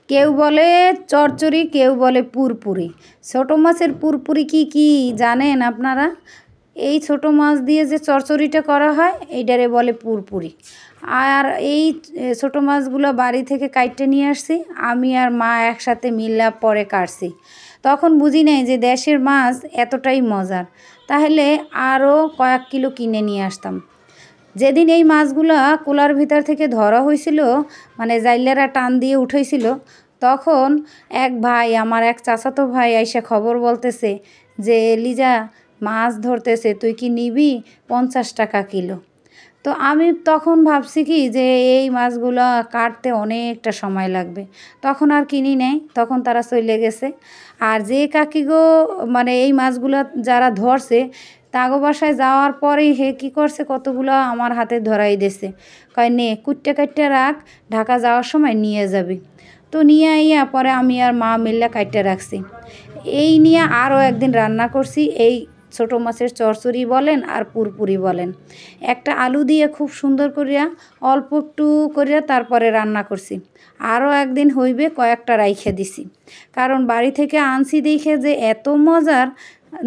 কেউ বলে চচ্চড়ি, কেউ বলে পুরপুরি। ছোটো মাছের পুরপুরি কি জানেন আপনারা? এই ছোটো মাছ দিয়ে যে চচ্চড়িটা করা হয় এইটারে বলে পুরপুরি। আর এই ছোটো মাছগুলো বাড়ি থেকে কাইটে নিয়ে আসছি, আমি আর মা একসাথে মিল্লা পরে কাটছি। তখন বুঝি নাই যে দেশের মাছ এতটাই মজার, তাহলে আরও কয়েক কিলো কিনে নিয়ে আসতাম। যেদিন এই মাছগুলা কুলার ভিতর থেকে ধরা হয়েছিল, মানে জাইলারা টান দিয়ে উঠেছিল, তখন এক ভাই, আমার এক চাচাতো ভাই আইসা খবর বলতেছে যে লিজা মাছ ধরতেছে, তুই কি নিবি? 50 টাকা কিলো। তো আমি তখন ভাবছি কি যে এই মাছগুলো কাটতে অনেকটা সময় লাগবে, তখন আর কিনি নাই, তখন তারা চলে গেছে। আর যে কাকিগো মানে এই মাছগুলো যারা ধরছে তাগো বাসায় যাওয়ার পরেই হে কী করছে, কতগুলো আমার হাতে ধরাই দিছে, কয় নে কুট্টে কাট্টে রাখ, ঢাকা যাওয়ার সময় নিয়ে যাবি। তো নিয়ে আইয়া পরে আমি আর মা মিল্লা কাটতে রাখছি। এই নিয়ে আরও একদিন রান্না করছি, এই ছোটো মাছের চচ্চড়ি বলেন আর পুরপুরি বলেন। একটা আলু দিয়ে খুব সুন্দর করিয়া অল্প একটু করিয়া তারপরে রান্না করছি। আরও একদিন হইবে কয়েকটা রাইখে দিছি, কারণ বাড়ি থেকে আনছি দেখে যে এত মজার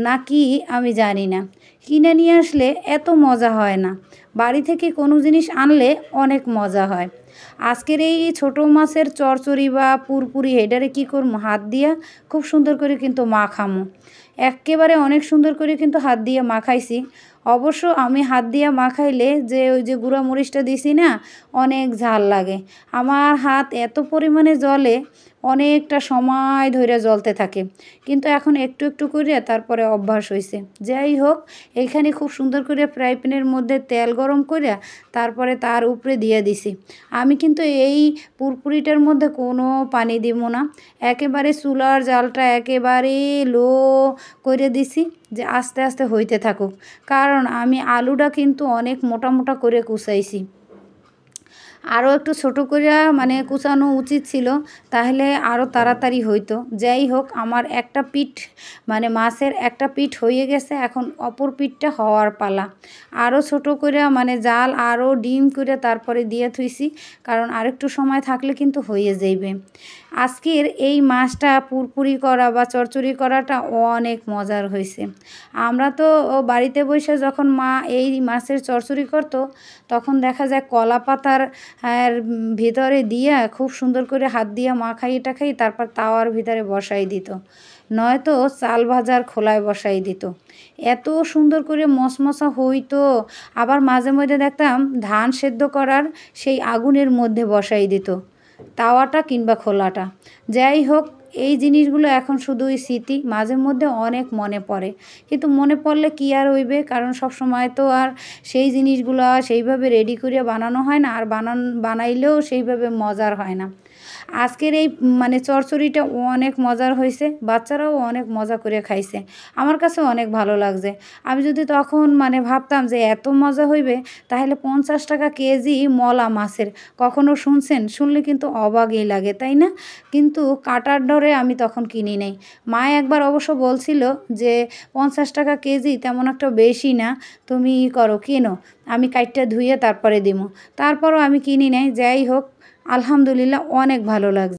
নাকি আমি জানি না, কিনে নিয়ে আসলে এত মজা হয় না, বাড়ি থেকে কোনো জিনিস আনলে অনেক মজা হয়। আজকের এই ছোটো মাছের চচ্চড়ি বা পুরপুরি এটারে কী করবো, হাত দিয়া খুব সুন্দর করে কিন্তু মাখামো, এক্কেবারে অনেক সুন্দর করে কিন্তু হাত দিয়ে মাখাইছি। অবশ্য আমি হাত দিয়ে মাখাইলে যে ওই যে গুঁড়া মরিচটা দিছি না, অনেক ঝাল লাগে, আমার হাত এত পরিমাণে জ্বলে, অনেকটা সময় ধরে জ্বলতে থাকে। কিন্তু এখন একটু একটু করে তারপরে অভ্যাস হয়েছে। যাই হোক, এইখানে খুব সুন্দর করে ফ্রাই প্যানের মধ্যে তেল গরম করে তারপরে তার উপরে দিয়ে দিছি। আমি কিন্তু এই পুরপুরিটার মধ্যে কোনো পানি দিব না, একেবারে চুলার জালটা একেবারে লো করে দিছি যে আস্তে আস্তে হইতে থাকুক, কারণ আমি আলুটা কিন্তু অনেক মোটা মোটা করে কুচাইছি, আরও একটু ছোটো করে মানে কুচানো উচিত ছিল, তাহলে আরও তাড়াতাড়ি হইতো। যাই হোক, আমার একটা পিঠ মানে মাছের একটা পিঠ হয়ে গেছে, এখন অপর পিঠটা হওয়ার পালা। আরও ছোটো করে মানে জাল আরও ডিম করে তারপরে দিয়ে থুইছি, কারণ আরেকটু সময় থাকলে কিন্তু হয়ে যাইবে। আজকের এই মাছটা পুরপুরি করা বা চচ্চড়ি করাটা অনেক মজার হয়েছে। আমরা তো বাড়িতে বসে যখন মা এই মাছের চচ্চড়ি করতো, তখন দেখা যায় কলা পাতার ভিতরে দিয়া খুব সুন্দর করে হাত দিয়ে মাখাই টাখাই তারপর তাওয়ার ভিতরে বসাই দিত, নয়তো চাল ভাজার খোলায় বসাই দিত, এত সুন্দর করে মশমশা হইতো। আবার মাঝে মধ্যে দেখতাম ধান সেদ্ধ করার সেই আগুনের মধ্যে বসাই দিত তাওয়াটা কিংবা খোলাটা। যাই হোক, এই জিনিসগুলো এখন শুধুই স্মৃতি, মাঝে মধ্যে অনেক মনে পড়ে, কিন্তু মনে পড়লে কি আর হইবে, কারণ সব সময় তো আর সেই জিনিসগুলো সেইভাবে রেডি করে বানানো হয় না, আর বানাইলেও সেইভাবে মজার হয় না। আজকের এই মানে চচ্চড়িটা অনেক মজার হয়েছে, বাচ্চারাও অনেক মজা করে খাইছে, আমার কাছেও অনেক ভালো লাগছে। আমি যদি তখন মানে ভাবতাম যে এত মজা হইবে, তাহলে 50 টাকা কেজি মলা মাছের, কখনো শুনছেন? শুনলে কিন্তু অবাকই লাগে, তাই না? কিন্তু কাটার ডরে আমি তখন কিনি নাই। মা একবার অবশ্য বলছিল যে 50 টাকা কেজি তেমন একটা বেশি না, তুমি করো কেনো, আমি কাইটটা ধুয়ে তারপরে দিমু। তারপরও আমি কিনি নাই। যাই হোক, আলহামদুলিল্লাহ অনেক ভালো লাগছে।